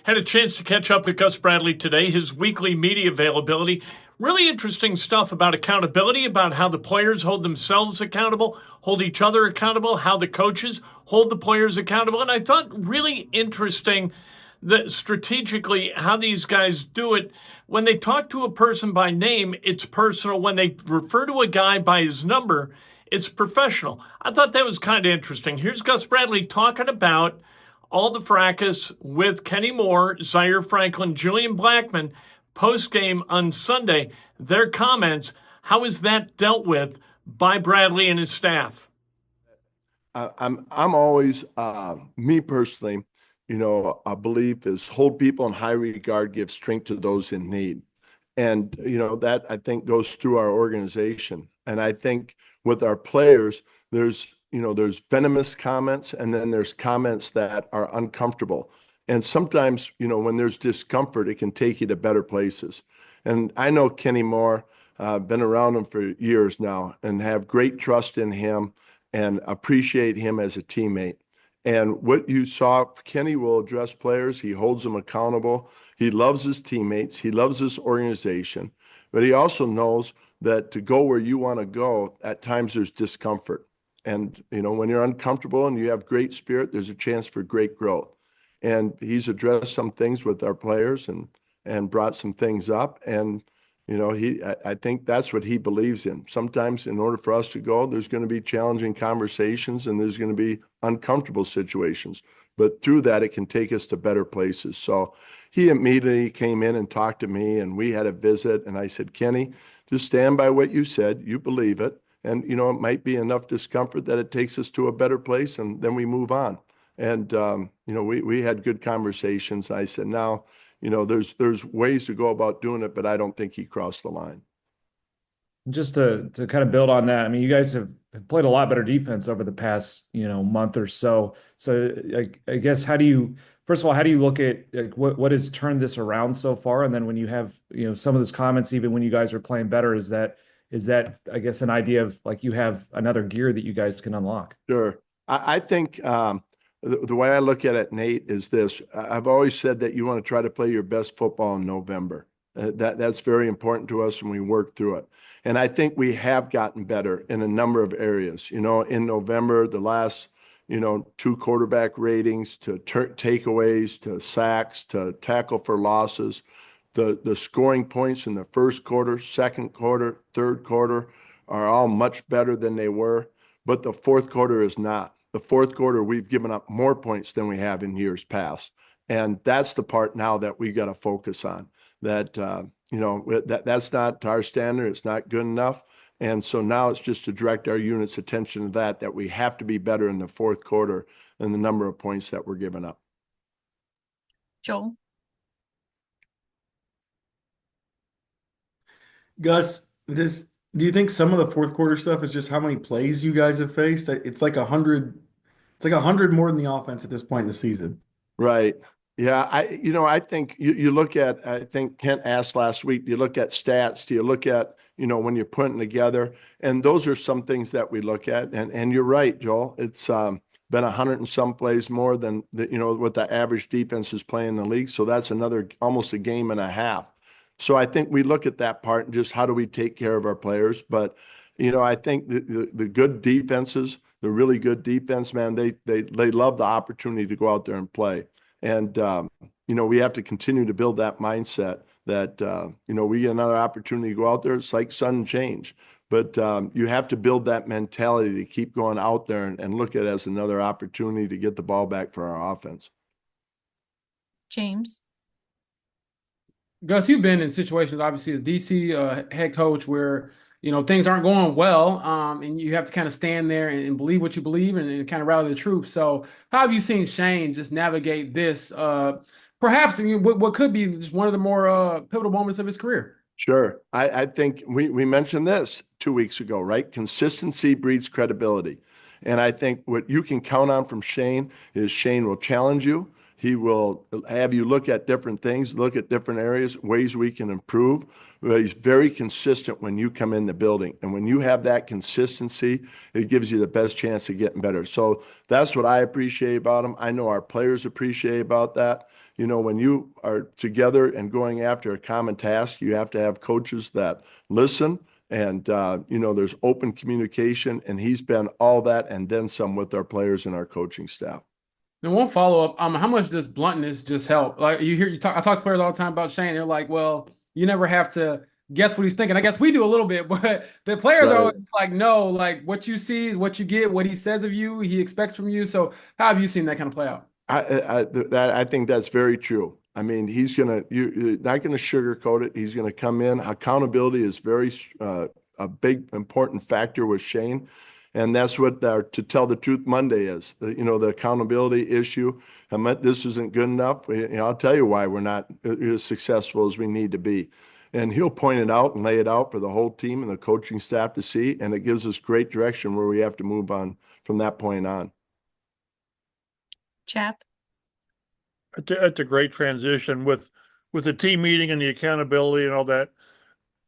Had a chance to catch up with Gus Bradley today, his weekly media availability. Really interesting stuff about accountability, about how the players hold themselves accountable, hold each other accountable, how the coaches hold the players accountable. And I thought really interesting that strategically how these guys do it. When they talk to a person by name, it's personal. When they refer to a guy by his number, it's professional. I thought that was kind of interesting. Here's Gus Bradley talking about all the fracas with Kenny Moore, Zaire Franklin, Julian Blackmon post-game on Sunday. Their comments, how is that dealt with by Bradley and his staff? I'm always me personally, a belief is hold people in high regard, give strength to those in need. And that I think goes through our organization. And I think with our players, there's venomous comments, and then there's comments that are uncomfortable. And sometimes, when there's discomfort, it can take you to better places. And I know Kenny Moore, been around him for years now, and have great trust in him and appreciate him as a teammate. And what you saw, Kenny will address players. He holds them accountable. He loves his teammates. He loves this organization. But he also knows that to go where you want to go, at times there's discomfort. And, when you're uncomfortable and you have great spirit, there's a chance for great growth. And he's addressed some things with our players and brought some things up. And, I think that's what he believes in. Sometimes in order for us to go, there's going to be challenging conversations and there's going to be uncomfortable situations. But through that, it can take us to better places. So he immediately came in and talked to me, and we had a visit. And I said, Kenny, just stand by what you said. You believe it. And, it might be enough discomfort that it takes us to a better place, and then we move on. And, we had good conversations. I said, now, there's ways to go about doing it, but I don't think he crossed the line. Just to kind of build on that, I mean, you guys have played a lot better defense over the past, month or so. So I guess first of all, how do you look at like what has turned this around so far? And then when you have, some of those comments, even when you guys are playing better, is that I guess an idea of like you have another gear that you guys can unlock? Sure. I think the way I look at it, Nate, is this. I've always said that you want to try to play your best football in November. That's very important to us, and we work through it. And I think we have gotten better in a number of areas. In November, the last, two quarterback ratings to takeaways to sacks to tackle for losses, the scoring points in the first quarter, second quarter, third quarter are all much better than they were, but the fourth quarter is not. The fourth quarter, we've given up more points than we have in years past. And that's the part now that we got to focus on. That's not to our standard. It's not good enough. And so now it's just to direct our unit's attention to that we have to be better in the fourth quarter than the number of points that we're giving up. Joel? Gus, do you think some of the fourth quarter stuff is just how many plays you guys have faced? It's like 100. It's like 100 more than the offense at this point in the season. Right. Yeah. I think you look at, I think Kent asked last week, do you look at stats? Do you look at, when you're putting together? And those are some things that we look at. And you're right, Joel. It's been 100 and some plays more than what the average defense is playing in the league. So that's almost a game and a half. So I think we look at that part and just how do we take care of our players. But, I think the good defenses, the really good defense, man, they love the opportunity to go out there and play. And, we have to continue to build that mindset that, we get another opportunity to go out there. It's like sudden change. But you have to build that mentality to keep going out there and look at it as another opportunity to get the ball back for our offense. James? Gus, you've been in situations, obviously, as DC head coach, where things aren't going well, and you have to kind of stand there and believe what you believe and kind of rally the troops. So, how have you seen Shane just navigate this? Perhaps what could be just one of the more pivotal moments of his career. Sure, I think we mentioned this 2 weeks ago, right? Consistency breeds credibility, and I think what you can count on from Shane is Shane will challenge you. He will have you look at different things, look at different areas, ways we can improve. But he's very consistent when you come in the building. And when you have that consistency, it gives you the best chance of getting better. So that's what I appreciate about him. I know our players appreciate about that. When you are together and going after a common task, you have to have coaches that listen. And, there's open communication, and he's been all that and then some with our players and our coaching staff. And one follow up, how much does bluntness just help? Like I talk to players all the time about Shane. They're like, well, you never have to guess what he's thinking. I guess we do a little bit, but the players are always like, no, like what you see is what you get, what he says of you, he expects from you. So how have you seen that kind of play out? I think that's very true. I mean, you're not gonna sugarcoat it. He's gonna come in. Accountability is very a big important factor with Shane, and that's what our To Tell the Truth Monday is. The accountability issue. This isn't good enough. I'll tell you why we're not as successful as we need to be, and he'll point it out and lay it out for the whole team and the coaching staff to see, and it gives us great direction where we have to move on from that point on. Chap. That's a great transition with the team meeting and the accountability and all that.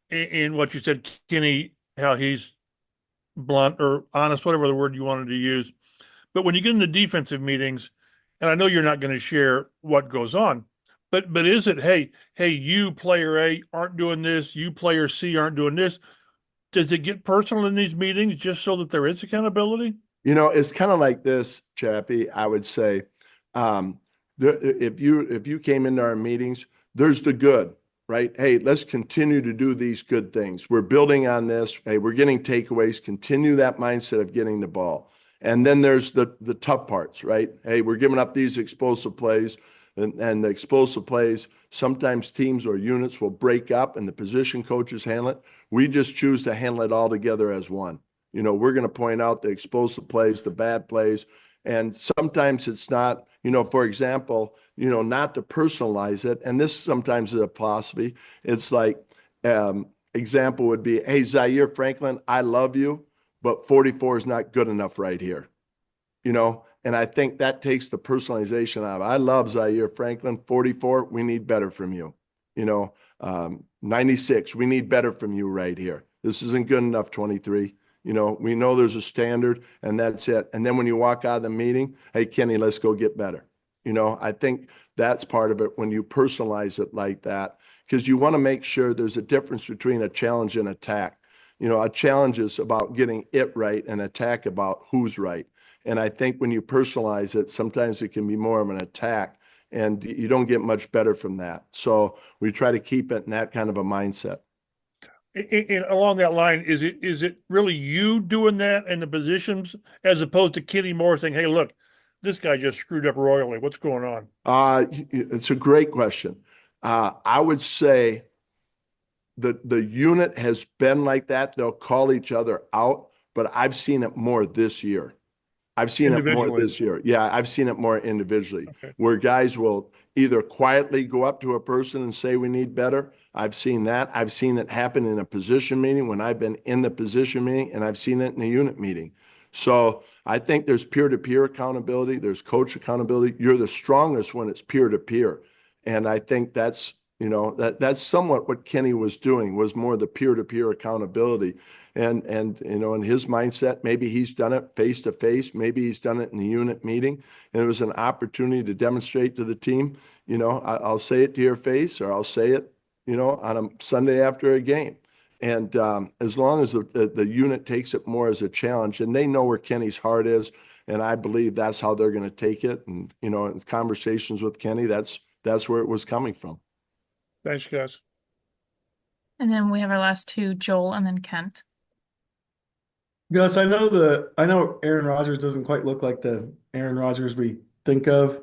And what you said, Kenny, how he's blunt or honest, whatever the word you wanted to use. But when you get into defensive meetings, and I know you're not going to share what goes on, but is it, hey, you player A aren't doing this, you player C aren't doing this? Does it get personal in these meetings just so that there is accountability? It's kind of like this, Chappie. I would say, if you came into our meetings, there's the good, right? Hey, let's continue to do these good things. We're building on this. Hey, we're getting takeaways. Continue that mindset of getting the ball. And then there's the tough parts, right? Hey, we're giving up these explosive plays, and the explosive plays, sometimes teams or units will break up and the position coaches handle it. We just choose to handle it all together as one. We're going to point out the explosive plays, the bad plays, and sometimes it's not, for example, not to personalize it. And this sometimes is a philosophy. It's like, example would be, hey, Zaire Franklin, I love you, but 44 is not good enough right here. And I think that takes the personalization out of it. I love Zaire Franklin, 44, we need better from you. 96, we need better from you right here. This isn't good enough, 23. We know there's a standard, and that's it. And then when you walk out of the meeting, hey, Kenny, let's go get better. I think that's part of it when you personalize it like that, because you want to make sure there's a difference between a challenge and attack. A challenge is about getting it right, and attack about who's right. And I think when you personalize it, sometimes it can be more of an attack, and you don't get much better from that. So we try to keep it in that kind of a mindset. And along that line, is it really you doing that in the positions as opposed to Kenny Moore saying, hey, look, this guy just screwed up royally. What's going on? It's a great question. I would say the unit has been like that. They'll call each other out, but I've seen it more this year. I've seen it more this year. Yeah, I've seen it more individually, where guys will either quietly go up to a person and say we need better. I've seen that. I've seen it happen in a position meeting when I've been in the position meeting, and I've seen it in a unit meeting. So I think there's peer-to-peer accountability. There's coach accountability. You're the strongest when it's peer-to-peer. And I think that's that's somewhat what Kenny was doing, was more the peer-to-peer accountability. And in his mindset, maybe he's done it face to face, maybe he's done it in the unit meeting, and it was an opportunity to demonstrate to the team, I'll say it to your face, or I'll say it, on a Sunday after a game. And as long as the unit takes it more as a challenge, and they know where Kenny's heart is, and I believe that's how they're going to take it. And in conversations with Kenny, that's where it was coming from. Thanks, guys. And then we have our last two, Joel and then Kent. Gus, I know Aaron Rodgers doesn't quite look like the Aaron Rodgers we think of,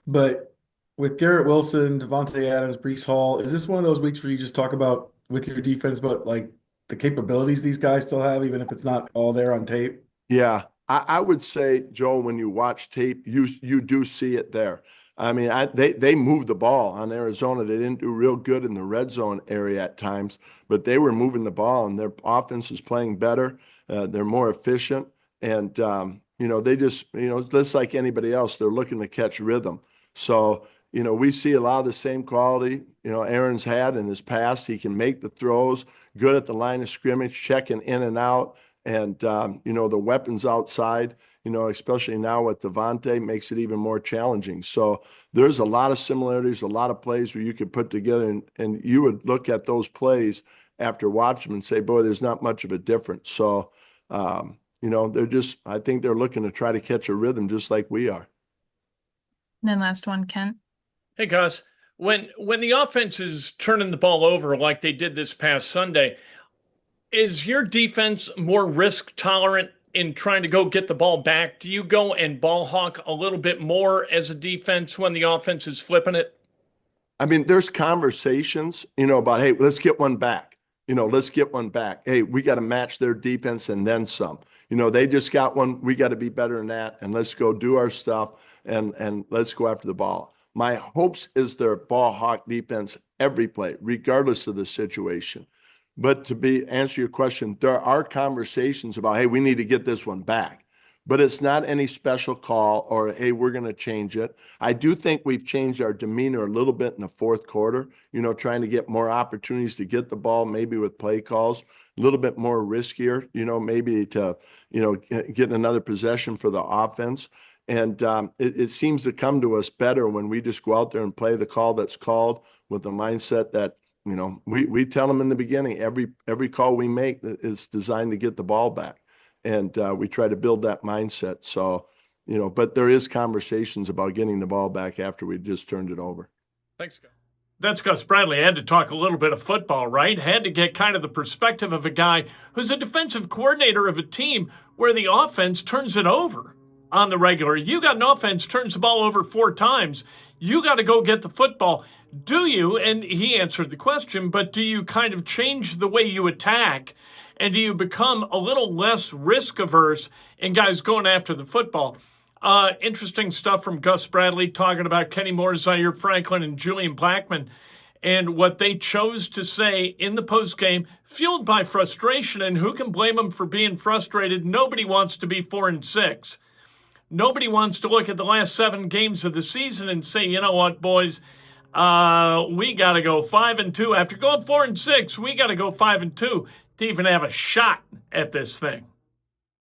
but with Garrett Wilson, Devontae Adams, Breece Hall, is this one of those weeks where you just talk about with your defense, but like the capabilities these guys still have, even if it's not all there on tape? Yeah, I would say, Joel, when you watch tape, you do see it there. I mean, they moved the ball on Arizona. They didn't do real good in the red zone area at times, but they were moving the ball, and their offense is playing better. They're more efficient, and they just just like anybody else, they're looking to catch rhythm. So, we see a lot of the same quality, Aaron's had in his past. He can make the throws, good at the line of scrimmage, checking in and out, and, the weapons outside, especially now with Devontae, makes it even more challenging. So there's a lot of similarities, a lot of plays where you could put together, and you would look at those plays after watching them and say, boy, there's not much of a difference. So, I think they're looking to try to catch a rhythm just like we are. And then last one, Kent. Hey, Gus, when the offense is turning the ball over like they did this past Sunday, is your defense more risk tolerant in trying to go get the ball back? Do you go and ball hawk a little bit more as a defense when the offense is flipping it? I mean, there's conversations, about, hey, let's get one back. Let's get one back. Hey, we got to match their defense and then some. They just got one. We got to be better than that. And let's go do our stuff and let's go after the ball. My hopes is their ball hawk defense every play, regardless of the situation. But to answer your question, there are conversations about, hey, we need to get this one back. But it's not any special call or, hey, we're going to change it. I do think we've changed our demeanor a little bit in the fourth quarter, trying to get more opportunities to get the ball, maybe with play calls, a little bit more riskier, maybe to, get another possession for the offense. And it seems to come to us better when we just go out there and play the call that's called with the mindset that, we tell them in the beginning, every call we make is designed to get the ball back. And we try to build that mindset. So, but there is conversations about getting the ball back after we just turned it over. Thanks, Gus. That's Gus Bradley. I had to talk a little bit of football, right? Had to get kind of the perspective of a guy who's a defensive coordinator of a team where the offense turns it over on the regular. You got an offense turns the ball over 4 times. You got to go get the football. Do you? And he answered the question, but do you kind of change the way you attack? And do you become a little less risk averse in guys going after the football? Interesting stuff from Gus Bradley talking about Kenny Moore, Zaire Franklin, and Julian Blackmon, and what they chose to say in the postgame, fueled by frustration. And who can blame them for being frustrated? Nobody wants to be 4-6. Nobody wants to look at the last 7 games of the season and say, you know what, boys, we got to go 5-2. After going 4-6, we got to go 5-2 to even have a shot at this thing.